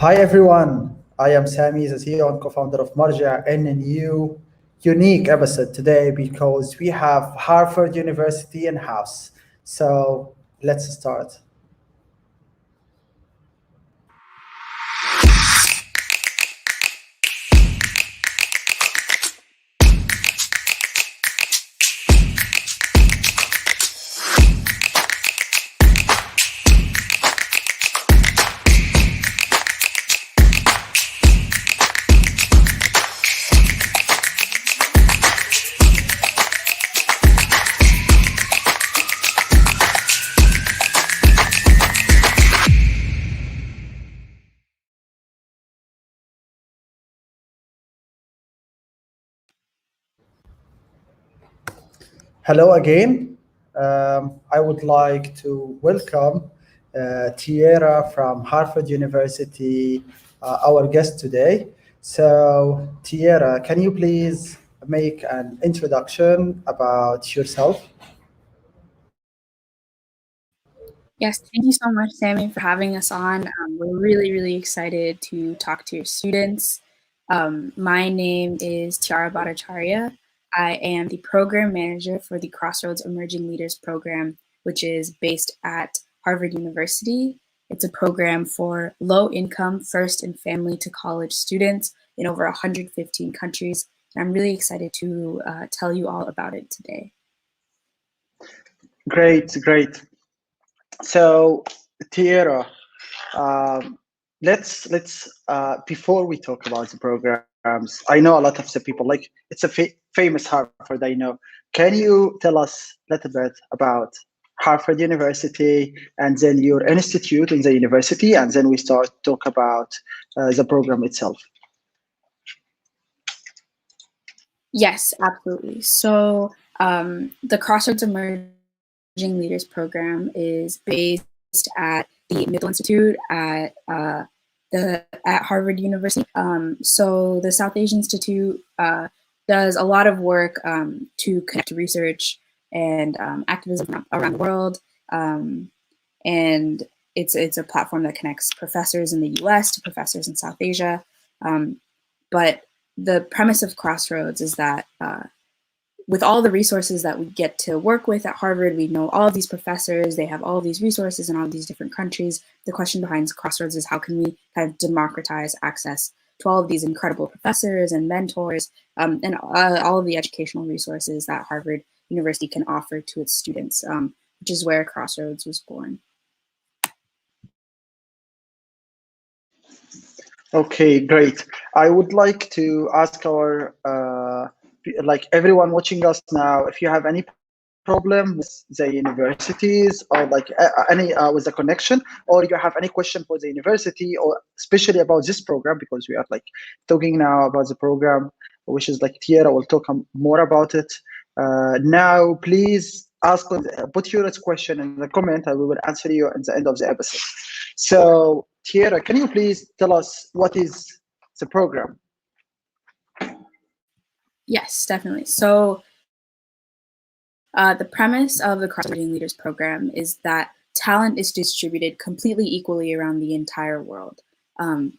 Hi everyone, I am Sami, the CEO and co-founder of MARJ3 in a new unique episode today because we have Harvard University in-house. So let's start. Hello again. I would like to welcome Tiara from Harvard University, our guest today. So, Tiara, can you please make an introduction about yourself? Yes, thank you so much, Sammy, for having us on. We're really excited to talk to your students. My name is Tiara Bhatacharya. I am the program manager for the Crossroads Emerging Leaders Program, which is based at Harvard University. It's a program for low-income first and family to college students in over 115 countries. And I'm really excited to tell you all about it today. Great. So, Tiara, let's before we talk about the programs, I know a lot of the people like it's a famous Harvard. I know. Can you tell us a little bit about Harvard University and then your institute in the university, and then we start talk about the program itself? Yes, absolutely. So the Crossroads Emerging Leaders Program is based at the Middle Institute at Harvard University. So the South Asia Institute does a lot of work to connect research and activism around the world. And it's a platform that connects professors in the US to professors in South Asia. But the premise of Crossroads is that with all the resources that we get to work with at Harvard, we know all of these professors, they have all of these resources in all of these different countries. The question behind Crossroads is how can we kind of democratize access to all of these incredible professors and mentors and all of the educational resources that Harvard University can offer to its students, which is where Crossroads was born. Okay, great. I would like to ask our like everyone watching us now, if you have any problem with the universities or like any with the connection, or you have any question for the university or especially about this program, because we are like talking now about the program, which is like Tiara will talk more about it. Now, please ask, put your question in the comment and we will answer you at the end of the episode. So, Tiara, can you please tell us what is the program? Yes, definitely. So the premise of the Crossroads Emerging Leaders Program is that talent is distributed completely equally around the entire world,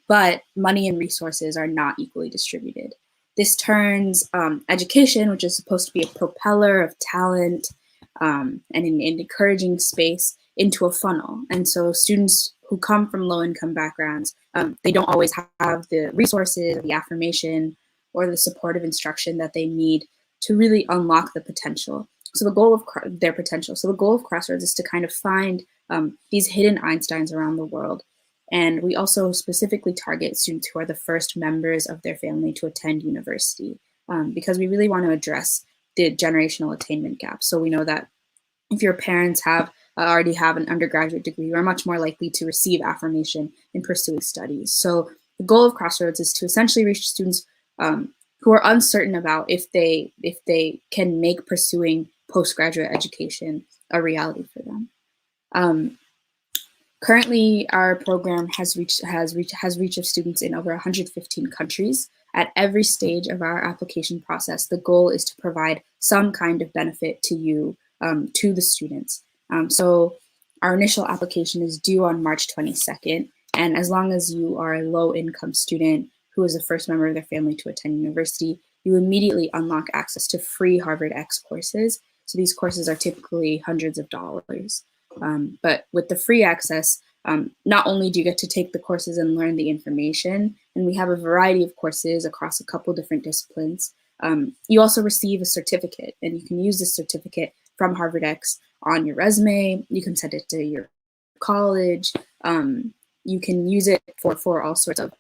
but money and resources are not equally distributed. This turns education, which is supposed to be a propeller of talent and an encouraging space, into a funnel. And so students who come from low-income backgrounds, they don't always have the resources, the affirmation, or the supportive instruction that they need to really unlock the potential. So the goal of their potential. So the goal of Crossroads is to kind of find these hidden Einsteins around the world. And we also specifically target students who are the first members of their family to attend university because we really want to address the generational attainment gap. So we know that if your parents already have an undergraduate degree, you are much more likely to receive affirmation in pursuing studies. So the goal of Crossroads is to essentially reach students who are uncertain about if they can make pursuing postgraduate education a reality for them. Currently, our program has reached of students in over 115 countries. At every stage of our application process, the goal is to provide some kind of benefit to you, to the students. So our initial application is due on March 22nd, And as long as you are a low-income student who is the first member of their family to attend university, you immediately unlock access to free HarvardX courses. So these courses are typically hundreds of dollars. But with the free access, not only do you get to take the courses and learn the information, and we have a variety of courses across a couple different disciplines, you also receive a certificate, and you can use this certificate from HarvardX on your resume. You can send it to your college. You can use it for all sorts of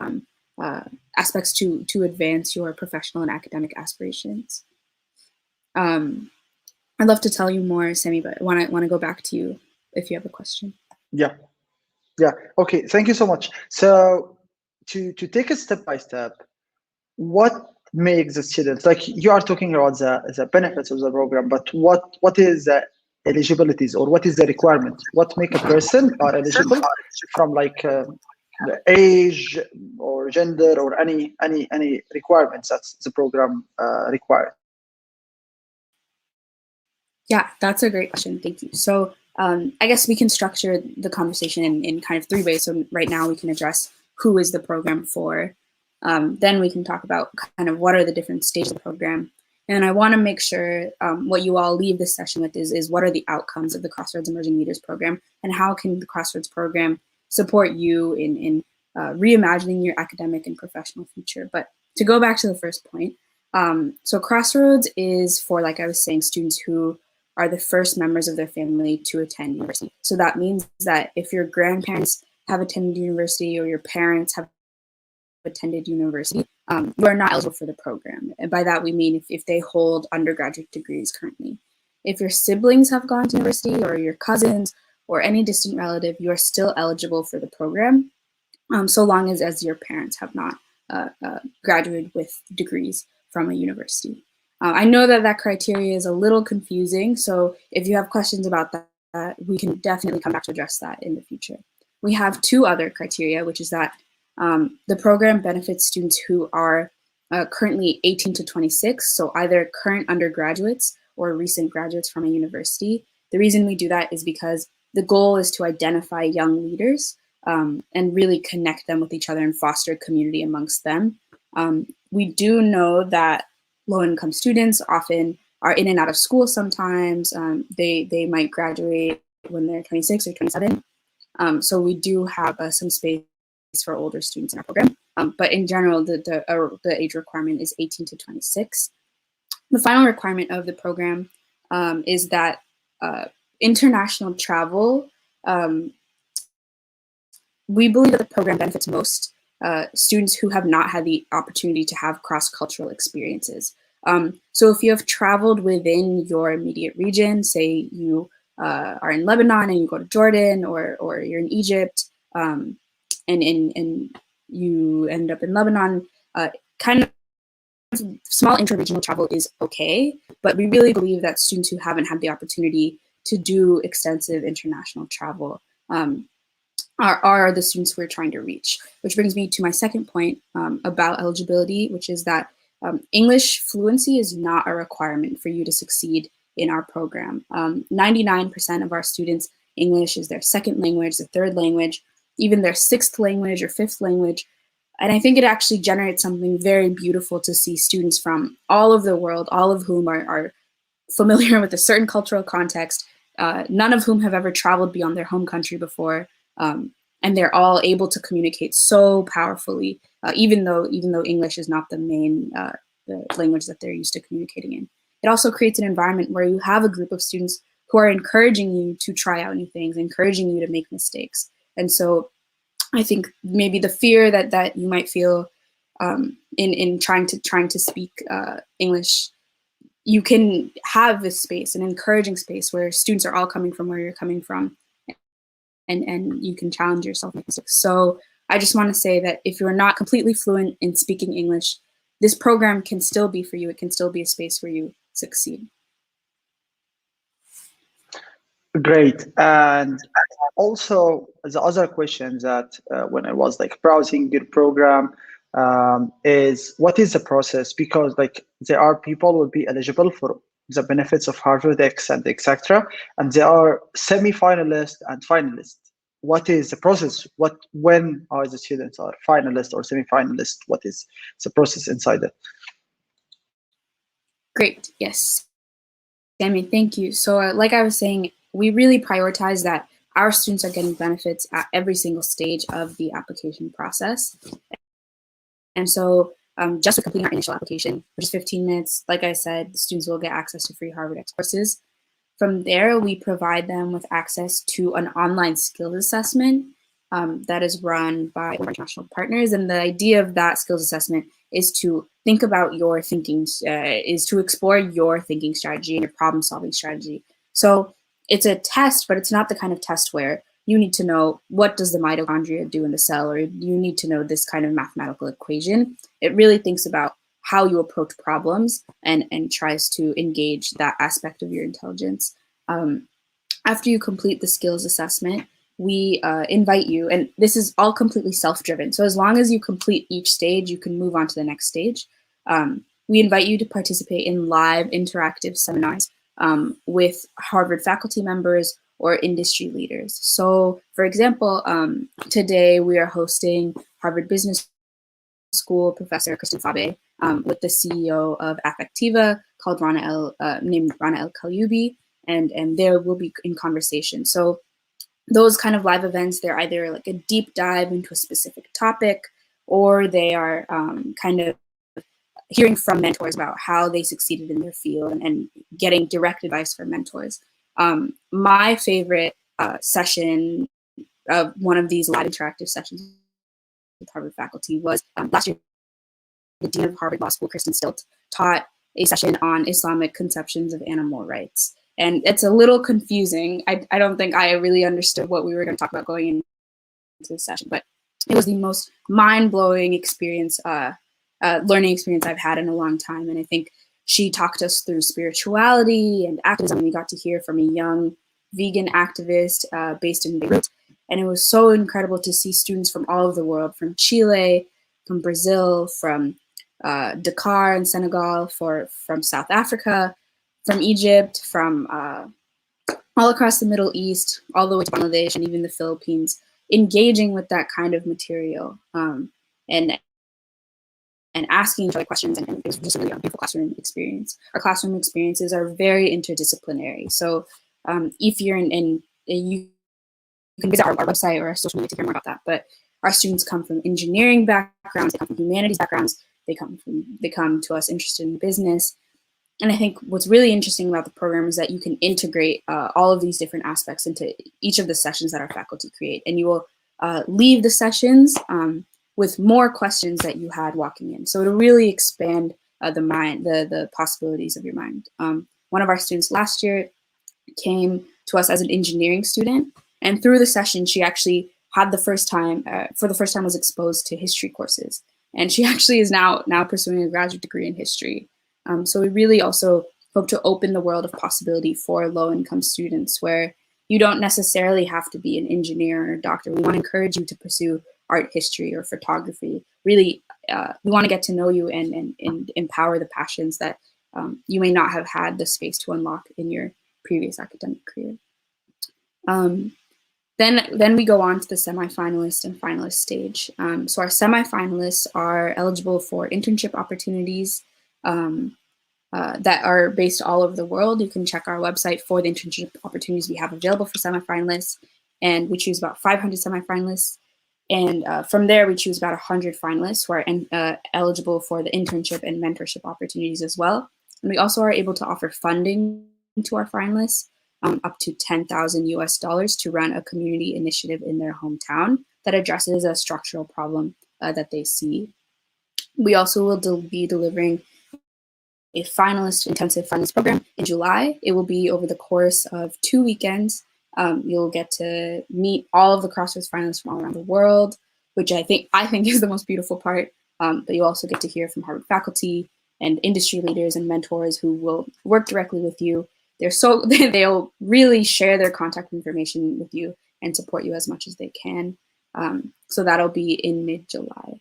aspects to advance your professional and academic aspirations. I'd love to tell you more, Semi, but I want to go back to you if you have a question. Yeah. Okay. Thank you so much. So to take it step by step, what makes the students, like you are talking about the benefits of the program, but what is the eligibilities, or what is the requirement? What make a person are eligible from like the age or gender or any requirements that the program requires? Yeah, that's a great question. Thank you. So I guess we can structure the conversation in kind of three ways. So right now we can address who is the program for. Then we can talk about kind of what are the different stages of the program. And I want to make sure what you all leave this session with is what are the outcomes of the Crossroads Emerging Leaders Program, and how can the Crossroads program support you in reimagining your academic and professional future. But to go back to the first point, so Crossroads is for, like I was saying, students who are the first members of their family to attend university. So that means that if your grandparents have attended university or your parents have attended university, you are not eligible for the program. And by that we mean if they hold undergraduate degrees currently. If your siblings have gone to university, or your cousins or any distant relative, you are still eligible for the program, so long as your parents have not graduated with degrees from a university. I know that criteria is a little confusing, so if you have questions about that, we can definitely come back to address that in the future. We have two other criteria, which is that the program benefits students who are currently 18 to 26, so either current undergraduates or recent graduates from a university. The reason we do that is because the goal is to identify young leaders and really connect them with each other and foster community amongst them. We do know that low-income students often are in and out of school sometimes. They might graduate when they're 26 or 27. So we do have some space for older students in our program. But in general, the age requirement is 18 to 26. The final requirement of the program is that international travel, we believe that the program benefits most students who have not had the opportunity to have cross-cultural experiences. So if you have traveled within your immediate region, say you are in Lebanon and you go to Jordan, or you're in Egypt, and you end up in Lebanon, kind of small intra-regional travel is okay, but we really believe that students who haven't had the opportunity to do extensive international travel are the students we're trying to reach. Which brings me to my second point about eligibility, which is that English fluency is not a requirement for you to succeed in our program. 99% of our students, English is their second language, their third language, even their sixth language or fifth language. And I think it actually generates something very beautiful to see students from all over the world, all of whom are familiar with a certain cultural context, none of whom have ever traveled beyond their home country before. And they're all able to communicate so powerfully, even though English is not the main the language that they're used to communicating in. It also creates an environment where you have a group of students who are encouraging you to try out new things, encouraging you to make mistakes. And so I think maybe the fear that you might feel in trying to speak English, you can have this space, an encouraging space where students are all coming from where you're coming from, and you can challenge yourself. So I just want to say that if you're not completely fluent in speaking English, this program can still be for you. It can still be a space where you succeed. Great. And also the other question that when I was like browsing your program is what is the process? Because like there are people will be eligible for the benefits of HarvardX and etc. And there are semi-finalists and finalists. what is the process? When are the students are finalists or semi-finalists? What is the process inside it? Great. Yes. Sammy, thank you. So like I was saying, we really prioritize that our students are getting benefits at every single stage of the application process. And so just for completing our initial application, which is 15 minutes, like I said, students will get access to free HarvardX courses. From there, we provide them with access to an online skills assessment that is run by our international partners. And the idea of that skills assessment is to think about your thinking, is to explore your thinking strategy and your problem solving strategy. So it's a test, but it's not the kind of test where you need to know what does the mitochondria do in the cell, or you need to know this kind of mathematical equation. It really thinks about how you approach problems and tries to engage that aspect of your intelligence. After you complete the skills assessment, we invite you, and this is all completely self-driven. So as long as you complete each stage, you can move on to the next stage. We invite you to participate in live interactive seminars with Harvard faculty members or industry leaders. So for example, today we are hosting Harvard Business School Professor Kristen Fabe with the CEO of Affectiva named Rana El Kalyubi, and there will be in conversation. So those kind of live events, they're either like a deep dive into a specific topic, or they are kind of hearing from mentors about how they succeeded in their field and getting direct advice from mentors. My favorite session of one of these live interactive sessions with Harvard faculty was last year. The Dean of Harvard Law School, Kristen Stilt, taught a session on Islamic conceptions of animal rights. And it's a little confusing. I don't think I really understood what we were going to talk about going into the session, but it was the most mind-blowing experience, learning experience I've had in a long time. And I think she talked us through spirituality and activism. We got to hear from a young vegan activist based in Beirut. And it was so incredible to see students from all over the world, from Chile, from Brazil, from Dakar in Senegal, from South Africa, from Egypt, from all across the Middle East, all the way to Bangladesh and even the Philippines, engaging with that kind of material and asking each other questions. And it was just a really beautiful classroom experience. Our classroom experiences are very interdisciplinary. So if you're you can visit our website or our social media to hear more about that. But our students come from engineering backgrounds, they come from humanities backgrounds, they come to us interested in business. And I think what's really interesting about the program is that you can integrate all of these different aspects into each of the sessions that our faculty create. And you will leave the sessions with more questions that you had walking in. So it'll really expand the mind, the possibilities of your mind. One of our students last year came to us as an engineering student. And through the session, she actually had for the first time was exposed to history courses. And she actually is now pursuing a graduate degree in history. So we really also hope to open the world of possibility for low-income students, where you don't necessarily have to be an engineer or a doctor. We want to encourage you to pursue art history or photography. Really, we want to get to know you and empower the passions that you may not have had the space to unlock in your previous academic career. Then we go on to the semi-finalist and finalist stage. So our semi-finalists are eligible for internship opportunities that are based all over the world. You can check our website for the internship opportunities we have available for semi-finalists, and we choose about 500 semi-finalists. And from there, we choose about 100 finalists who are eligible for the internship and mentorship opportunities as well. And we also are able to offer funding to our finalists, up to $10,000 to run a community initiative in their hometown that addresses a structural problem that they see. We also will be delivering a finalist intensive finalist program in July. It will be over the course of 2 weekends. You'll get to meet all of the Crossroads finalists from all around the world, which I think is the most beautiful part. But you also get to hear from Harvard faculty and industry leaders and mentors who will work directly with you. They'll really share their contact information with you and support you as much as they can. So that'll be in mid-July.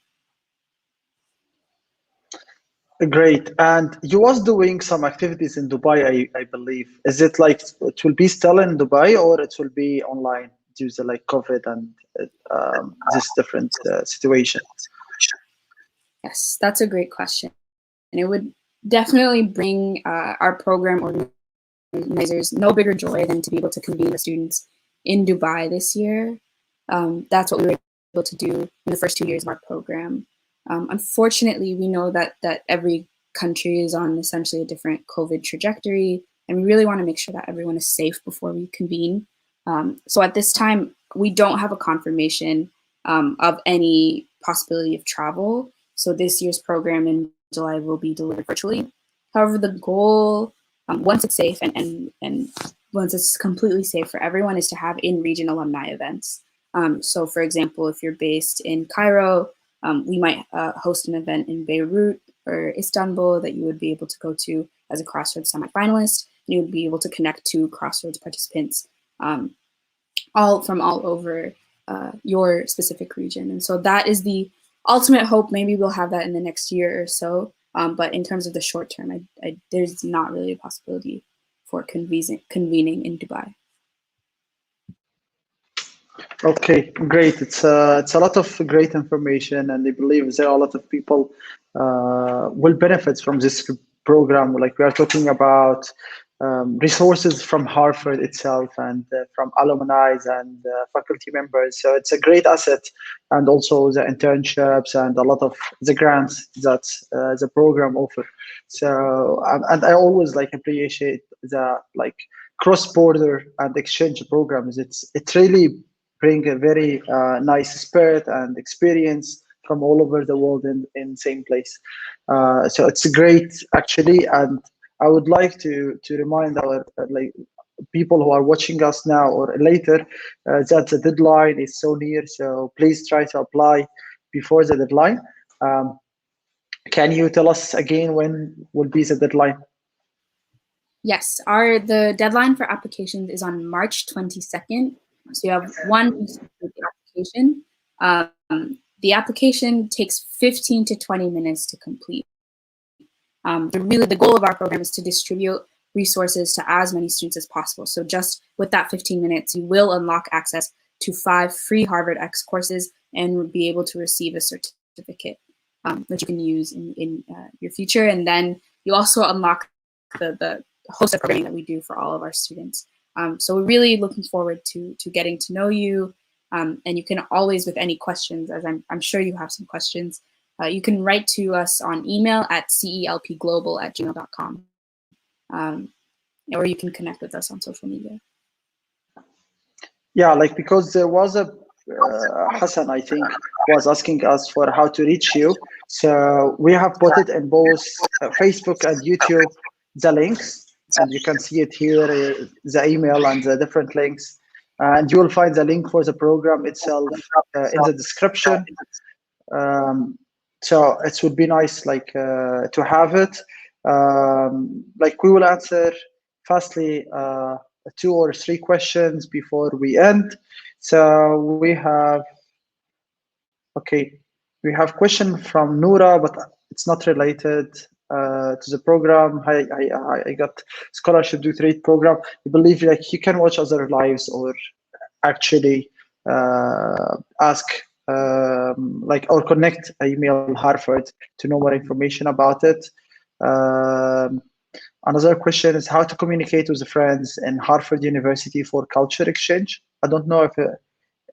Great. And you was doing some activities in Dubai, I believe. Is it like it will be still in Dubai or it will be online due to like COVID and this different situation? Yes, that's a great question. And it would definitely bring our program organizers no bigger joy than to be able to convene the students in Dubai this year. That's what we were able to do in the first 2 years of our program. Unfortunately, we know that every country is on essentially a different COVID trajectory, and we really want to make sure that everyone is safe before we convene. So at this time, we don't have a confirmation of any possibility of travel. So this year's program in July will be delivered virtually. However, the goal, once it's safe and once it's completely safe for everyone, is to have in-region alumni events. So for example, if you're based in Cairo, we might host an event in Beirut or Istanbul that you would be able to go to as a Crossroads semi-finalist. And you would be able to connect to Crossroads participants all over your specific region. And so that is the ultimate hope. Maybe we'll have that in the next year or so. But in terms of the short term, there's not really a possibility for convening in Dubai. Okay, great. It's a lot of great information, and I believe there are a lot of people will benefit from this program. Like we are talking about resources from Harvard itself and from alumni and faculty members. So it's a great asset, and also the internships and a lot of the grants that the program offers. So and I always like appreciate the like cross-border and exchange programs. It really bring a very nice spirit and experience from all over the world in same place. So it's great actually, and I would like to remind our like people who are watching us now or later that the deadline is so near. So please try to apply before the deadline. Can you tell us again when will be the deadline? Yes, the deadline for applications is on March 22nd. So you have 1 week to complete the application. The application takes 15 to 20 minutes to complete. The goal of our program is to distribute resources to as many students as possible. So just with that 15 minutes, you will unlock access to 5 free HarvardX courses and be able to receive a certificate that you can use in your future. And then you also unlock the host of programming that we do for all of our students. So we're really looking forward to getting to know you. And you can always, with any questions, as I'm sure you have some questions, you can write to us on email at celpglobal@gmail.com. Or you can connect with us on social media. Yeah, like because there was a Hassan, I think, was asking us for how to reach you. So we have put it in both Facebook and YouTube, the links, and you can see it here, the email and the different links. And you will find the link for the program itself in the description. So it would be nice, like, to have it. Like we will answer fastly 2 or 3 questions before we end. So we have, okay, we have question from Noura, but it's not related to the program. I got scholarship due to rate program. I believe like you can watch other lives or actually ask like or connect email Harvard to know more information about it. Another question is how to communicate with friends in Harvard University for culture exchange. I don't know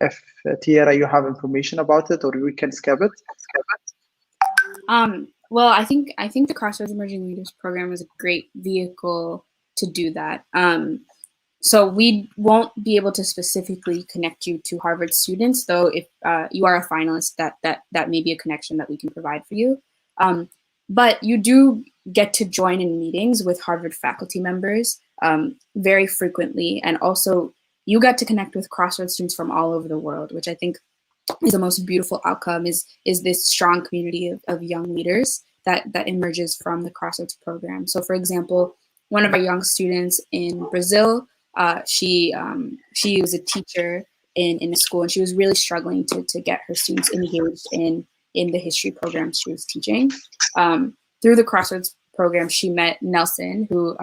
if Tiara, you have information about it, or we can skip it. Well, I think the Crossroads Emerging Leaders Program is a great vehicle to do that. So we won't be able to specifically connect you to Harvard students, though if you are a finalist, that may be a connection that we can provide for you. But you do get to join in meetings with Harvard faculty members very frequently, and also you get to connect with Crossroads students from all over the world, which I think is the most beautiful outcome, is this strong community of young leaders that emerges from the Crossroads program. So for example, one of our young students in Brazil, she was a teacher in a school, and she was really struggling to get her students engaged in the history programs she was teaching. Through the Crossroads program, she met Nelson, who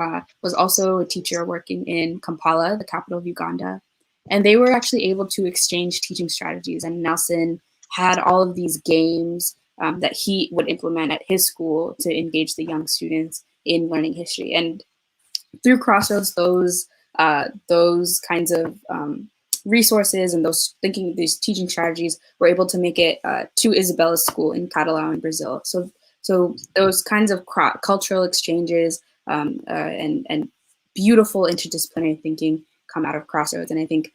was also a teacher working in Kampala, the capital of Uganda. And they were actually able to exchange teaching strategies. And Nelson had all of these games that he would implement at his school to engage the young students in learning history. And through Crossroads, those kinds of resources and these teaching strategies were able to make it to Isabella's school in Catalão in Brazil. So those kinds of cultural exchanges and beautiful interdisciplinary thinking come out of Crossroads. And I think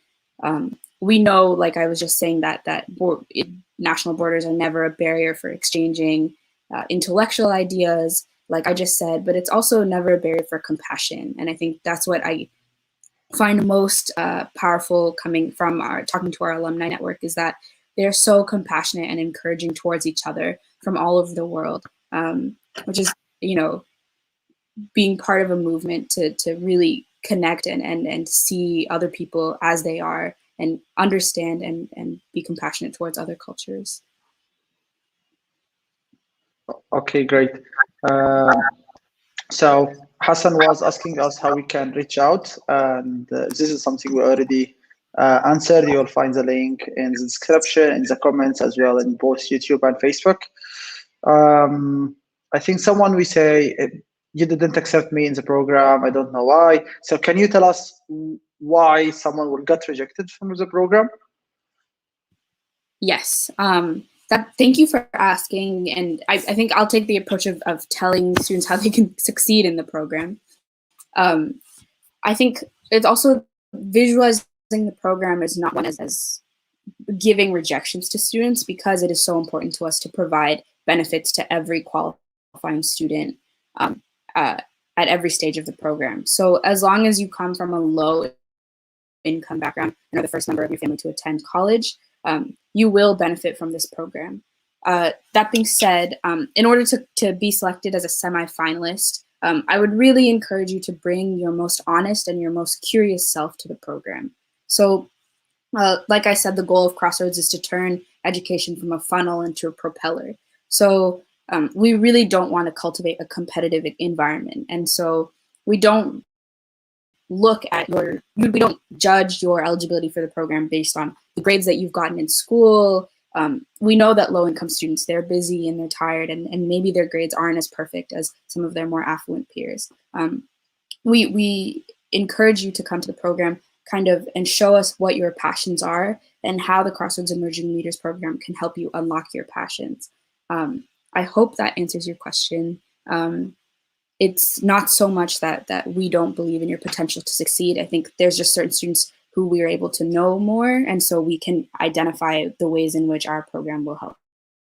we know, like I was just saying, that national borders are never a barrier for exchanging intellectual ideas, like I just said, but it's also never a barrier for compassion. And I think that's what I find most powerful coming from talking to our alumni network, is that they're so compassionate and encouraging towards each other from all over the world, which is, being part of a movement to really connect and see other people as they are and understand and be compassionate towards other cultures. Okay, great. So Hassan was asking us how we can reach out, and this is something we already answered. You'll find the link in the description, in the comments, as well in both YouTube and Facebook. I think someone we say, you didn't accept me in the program, I don't know why. So can you tell us why someone will get rejected from the program? Yes. Thank you for asking. And I think I'll take the approach of telling students how they can succeed in the program. I think it's also visualizing the program is not one as giving rejections to students, because it is so important to us to provide benefits to every qualifying student at every stage of the program. So as long as you come from a low income background and are the first member of your family to attend college, you will benefit from this program. That being said, in order to be selected as a semi-finalist, I would really encourage you to bring your most honest and your most curious self to the program. So like I said, the goal of Crossroads is to turn education from a funnel into a propeller. So we really don't want to cultivate a competitive environment. And so we don't we don't judge your eligibility for the program based on the grades that you've gotten in school. We know that low-income students, they're busy and they're tired, and maybe their grades aren't as perfect as some of their more affluent peers. We encourage you to come to the program and show us what your passions are and how the Crossroads Emerging Leaders Program can help you unlock your passions. I hope that answers your question. It's not so much that we don't believe in your potential to succeed. I think there's just certain students who we are able to know more, and so we can identify the ways in which our program will help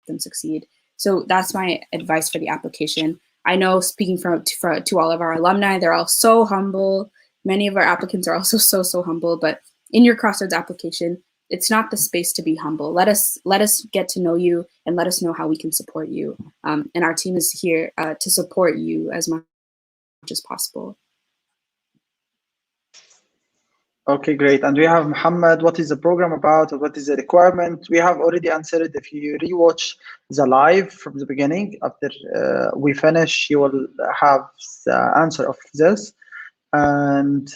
them succeed. So that's my advice for the application. I know, speaking to all of our alumni, they're all so humble. Many of our applicants are also so humble, but in your Crossroads application, it's not the space to be humble. Let us get to know you and let us know how we can support you. And our team is here to support you as much as possible. Okay, great. And we have Muhammad. What is the program about, or what is the requirement? We have already answered it. If you rewatch the live from the beginning, after we finish, you will have the answer of this. And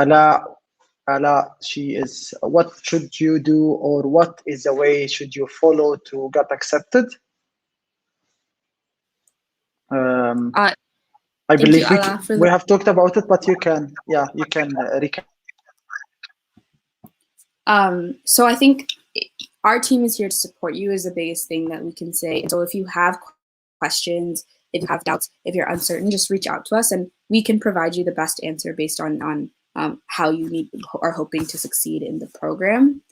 Ala, she is, what should you do, or what is the way should you follow to get accepted? I believe we have talked about it, but you can recap. So I think our team is here to support you is the biggest thing that we can say. So if you have questions, if you have doubts, if you're uncertain, just reach out to us and we can provide you the best answer based on how you are hoping to succeed in the program.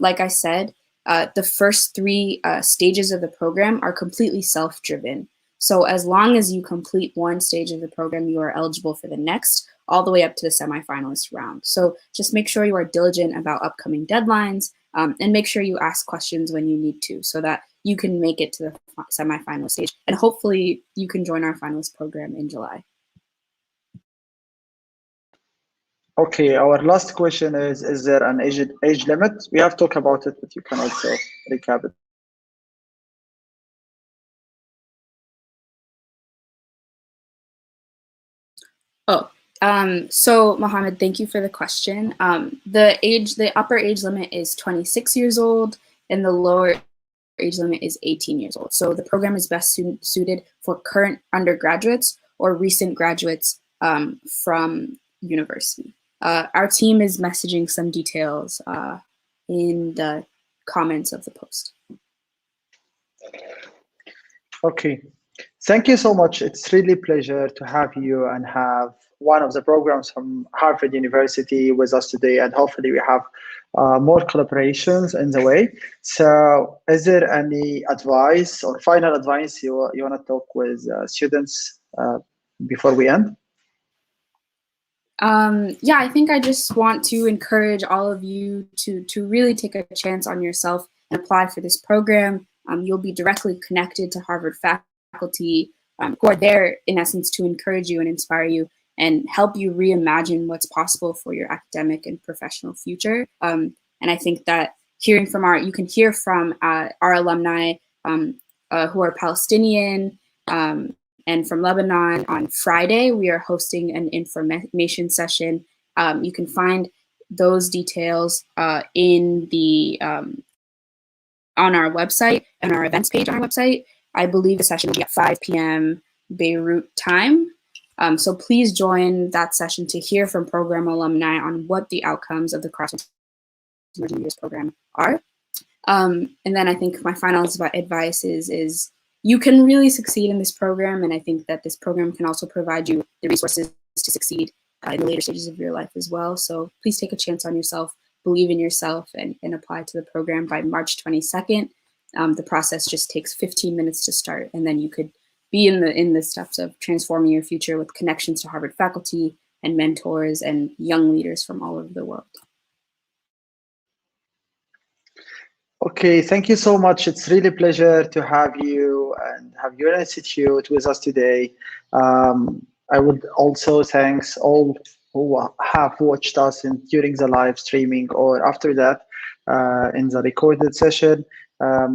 Like I said, the first 3 stages of the program are completely self-driven. So as long as you complete one stage of the program, you are eligible for the next, all the way up to the semi-finalist round. So just make sure you are diligent about upcoming deadlines, and make sure you ask questions when you need to, so that you can make it to the semi-final stage. And hopefully you can join our finalist program in July. Okay, our last question is there an age limit? We have talked about it, but you can also recap it. Oh, So Mohammed, thank you for the question. The upper age limit is 26 years old and the lower age limit is 18 years old. So the program is best suited for current undergraduates or recent graduates from university. Our team is messaging some details in the comments of the post. Okay, thank you so much. It's really a pleasure to have you and have one of the programs from Harvard University with us today, and hopefully we have more collaborations in the way. So is there any advice or final advice you want to talk with students before we end? Yeah, I think I just want to encourage all of you to really take a chance on yourself and apply for this program. You'll be directly connected to Harvard faculty who are there, in essence, to encourage you and inspire you and help you reimagine what's possible for your academic and professional future. And I think that you can hear from our alumni who are Palestinian, and from Lebanon. On Friday, we are hosting an information session. You can find those details in the on our website and our events page on our website. I believe the session will be at 5 p.m. Beirut time. So please join that session to hear from program alumni on what the outcomes of the Crossroads Emerging Leaders Program are. And then I think my final advice is you can really succeed in this program, and I think that this program can also provide you the resources to succeed in the later stages of your life as well. So please take a chance on yourself, believe in yourself, and apply to the program by March 22nd. The process just takes 15 minutes to start, and then you could be in the steps of transforming your future with connections to Harvard faculty and mentors and young leaders from all over the world. Okay, thank you so much. It's really a pleasure to have you and have your institute with us today. I would also thanks all who have watched us during the live streaming or after that in the recorded session.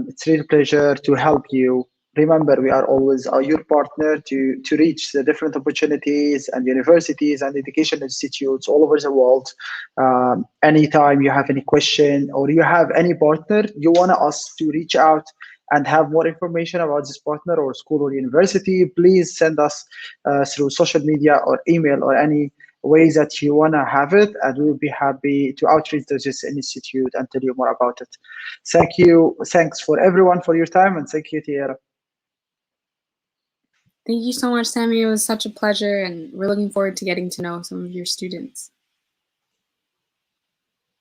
It's really a pleasure to help you. Remember, we are always your partner to reach the different opportunities and universities and education institutes all over the world. Anytime you have any question or you have any partner you want us to reach out and have more information about this partner or school or university, please send us through social media or email or any ways that you want to have it, and we'll be happy to outreach to this institute and tell you more about it. Thank you. Thanks for everyone for your time, and thank you, Tiara. Thank you so much, Sammy. It was such a pleasure, and we're looking forward to getting to know some of your students.